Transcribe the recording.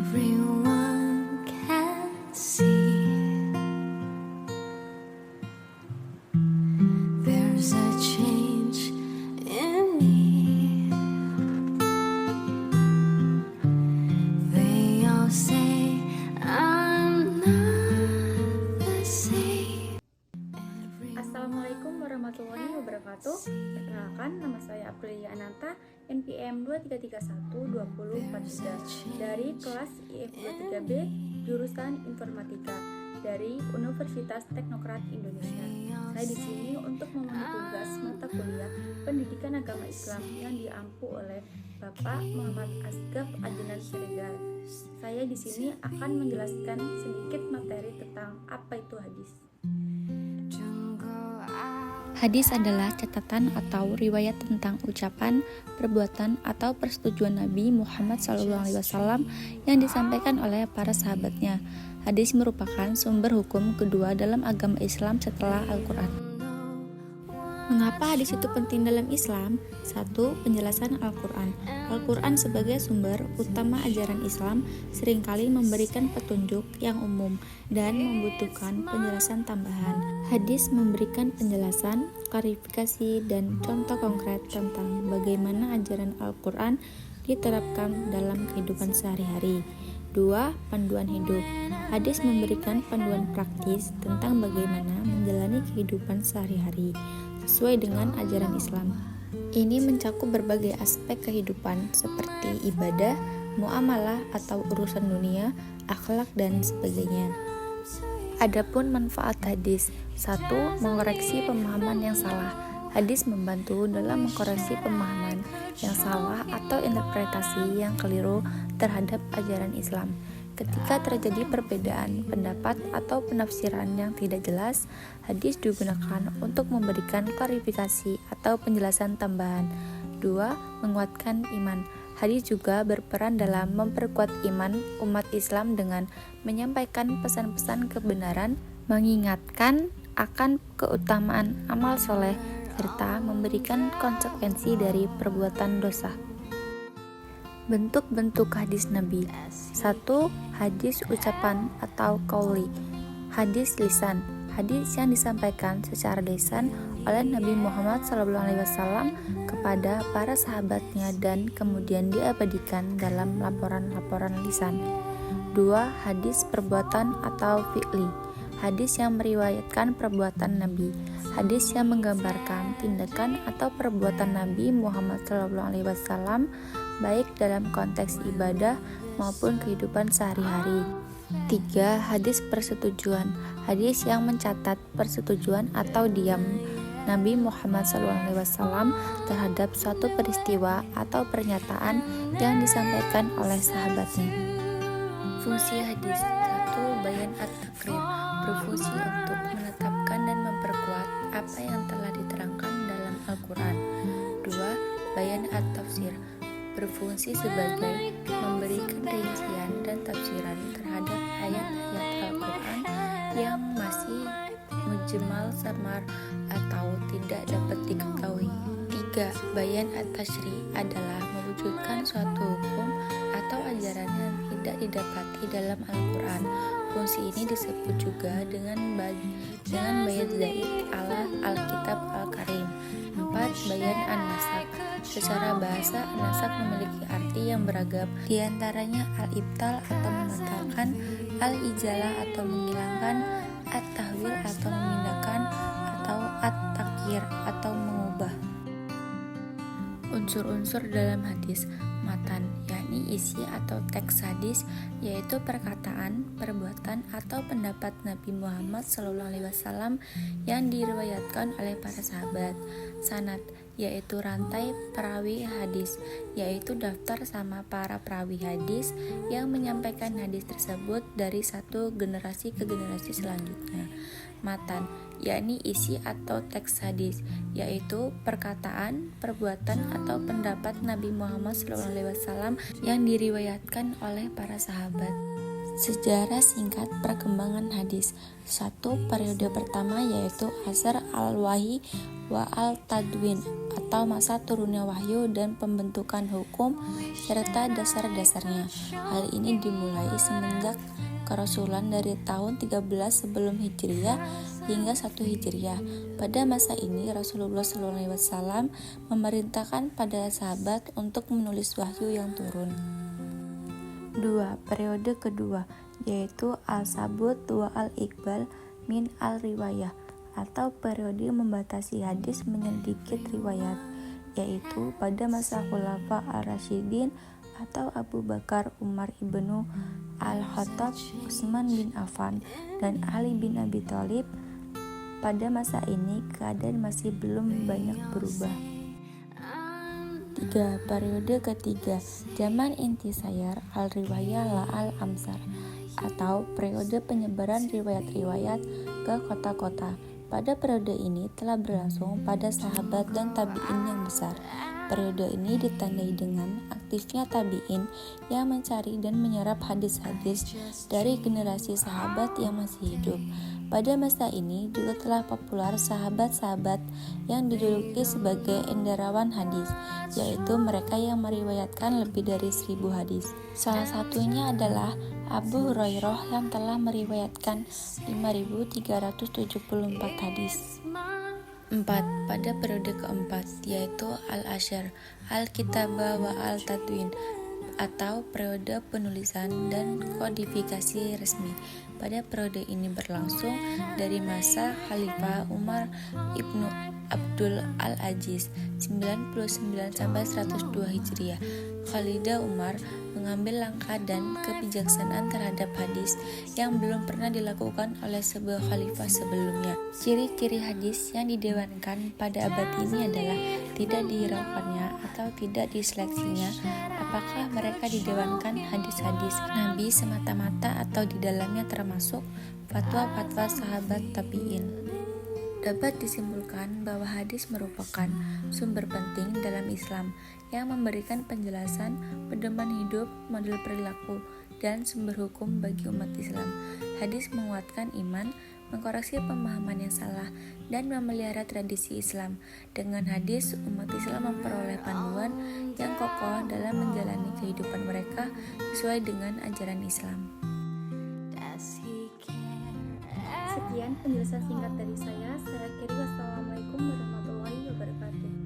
everyone can see there's a change in me. They all say I'm not the same. Assalamualaikum warahmatullahi wabarakatuh. Perkenalkan, nama saya Aprilia Ananta, NPM 23312043 dari kelas IF 23B jurusan Informatika dari Universitas Teknokrat Indonesia. Saya di sini untuk memenuhi tugas mata kuliah Pendidikan Agama Islam yang diampu oleh Bapak Muhammad Asgaf Adnan Siregar. Saya di sini akan menjelaskan sedikit materi tentang apa itu hadis. Hadis adalah catatan atau riwayat tentang ucapan, perbuatan, atau persetujuan Nabi Muhammad SAW yang disampaikan oleh para sahabatnya. Hadis merupakan sumber hukum kedua dalam agama Islam setelah Al-Quran. Mengapa hadis itu penting dalam Islam? 1. Penjelasan Al-Quran. Al-Quran sebagai sumber utama ajaran Islam seringkali memberikan petunjuk yang umum dan membutuhkan penjelasan tambahan. Hadis memberikan penjelasan, klarifikasi, dan contoh konkret tentang bagaimana ajaran Al-Quran diterapkan dalam kehidupan sehari-hari. 2. Panduan hidup. Hadis memberikan panduan praktis tentang bagaimana menjalani kehidupan sehari-hari sesuai dengan ajaran Islam. Ini mencakup berbagai aspek kehidupan seperti ibadah, muamalah atau urusan dunia, akhlak, dan sebagainya. Adapun manfaat hadis. 1. Mengoreksi pemahaman yang salah. Hadis membantu dalam mengkoreksi pemahaman yang salah atau interpretasi yang keliru terhadap ajaran Islam. Ketika terjadi perbedaan pendapat atau penafsiran yang tidak jelas, hadis digunakan untuk memberikan klarifikasi atau penjelasan tambahan. 2. Menguatkan iman. Hadis juga berperan dalam memperkuat iman umat Islam dengan menyampaikan pesan-pesan kebenaran, mengingatkan akan keutamaan amal soleh, serta memberikan konsekuensi dari perbuatan dosa. Bentuk-bentuk hadis Nabi. 1. Hadis ucapan atau qauli. Hadis lisan. Hadis yang disampaikan secara lisan oleh Nabi Muhammad SAW kepada para sahabatnya dan kemudian diabadikan dalam laporan-laporan lisan. 2. Hadis perbuatan atau fi'li. Hadis yang meriwayatkan perbuatan Nabi. Hadis yang menggambarkan tindakan atau perbuatan Nabi Muhammad SAW baik dalam konteks ibadah maupun kehidupan sehari-hari. 3. Hadis persetujuan. Hadis yang mencatat persetujuan atau diam Nabi Muhammad SAW terhadap suatu peristiwa atau pernyataan yang disampaikan oleh sahabatnya. Fungsi hadis. 1. Bayan at-takrir, berfungsi untuk menetapkan dan memperkuat apa yang telah diterangkan dalam Al-Quran. 2. Bayan at-tafsir, berfungsi sebagai memberikan rincian dan tafsiran terhadap ayat-ayat Al-Quran yang masih mujmal, samar, atau tidak dapat diketahui. 3. Bayan at-tashri adalah mewujudkan suatu hukum atau ajaran yang tidak didapati dalam Al-Quran. Fungsi ini disebut juga dengan bayat zaid ala Alkitab Al-Karim. 4. Bayan an-nasak. Secara bahasa, an-nasak memiliki arti yang beragam, di antaranya al-ibtal atau membatalkan, al-izalah atau menghilangkan, at-tahwil atau memindahkan, atau at-takyir atau mengubah. Unsur-unsur dalam hadis. Matan, yakni isi atau teks hadis, yaitu perkataan, perbuatan, atau pendapat Nabi Muhammad SAW yang diriwayatkan oleh para sahabat. Sanad, yaitu rantai perawi hadis, yaitu daftar sama para perawi hadis yang menyampaikan hadis tersebut dari satu generasi ke generasi selanjutnya. Matan, yakni isi atau teks hadis, yaitu perkataan, perbuatan, atau pendapat Nabi Muhammad SAW yang diriwayatkan oleh para sahabat. Sejarah singkat perkembangan hadis. 1. Periode pertama yaitu Asr al-Wahyi wa al-Tadwin atau masa turunnya wahyu dan pembentukan hukum serta dasar-dasarnya. Hal ini dimulai semenjak kerasulan dari tahun 13 sebelum Hijriah hingga 1 Hijriah. Pada masa ini Rasulullah SAW memerintahkan pada sahabat untuk menulis wahyu yang turun. 2. Periode kedua, yaitu Al-Sabut wa Al-Iqbal min Al-Riwayah, atau periode membatasi hadis menyedikit riwayat, yaitu pada masa Khulafa Ar-Rasyidin atau Abu Bakar, Umar ibnu Al-Khattab, Utsman bin Affan, dan Ali bin Abi Thalib. Pada masa ini keadaan masih belum banyak berubah. 3. Periode ketiga, zaman Intisayar Al-Riwayah la Al-Amsar, atau periode penyebaran riwayat-riwayat ke kota-kota. Pada periode ini telah berlangsung pada sahabat dan tabi'in yang besar. Periode ini ditandai dengan aktifnya tabi'in yang mencari dan menyerap hadis-hadis dari generasi sahabat yang masih hidup. Pada masa ini juga telah populer sahabat-sahabat yang dijuluki sebagai endarawan hadis, yaitu mereka yang meriwayatkan lebih dari 1000 hadis. Salah satunya adalah Abu Hurairah yang telah meriwayatkan 5374 hadis. 4. Pada periode keempat, yaitu Al-Asyar, Al-Kitabah wa Al-Tadwin, atau periode penulisan dan kodifikasi resmi. Pada periode ini berlangsung dari masa Khalifah Umar ibnu Abdul Al-Aziz 99-102 Hijriah. Khalidah Umar mengambil langkah dan kebijaksanaan terhadap hadis yang belum pernah dilakukan oleh sebuah khalifah sebelumnya. Ciri-ciri hadis yang didewankan pada abad ini adalah tidak dihiraukannya atau tidak diseleksinya apakah mereka didewankan hadis-hadis Nabi semata-mata atau di dalamnya termasuk fatwa-fatwa sahabat tabi'in. Dapat disimpulkan bahwa hadis merupakan sumber penting dalam Islam yang memberikan penjelasan, pedoman hidup, model perilaku, dan sumber hukum bagi umat Islam. Hadis menguatkan iman, mengkoreksi pemahaman yang salah, dan memelihara tradisi Islam. Dengan hadis, umat Islam memperoleh panduan yang kokoh dalam menjalani kehidupan mereka sesuai dengan ajaran Islam. Sekian penjelasan singkat dari saya. Saya akhiri, wassalamualaikum warahmatullahi wabarakatuh.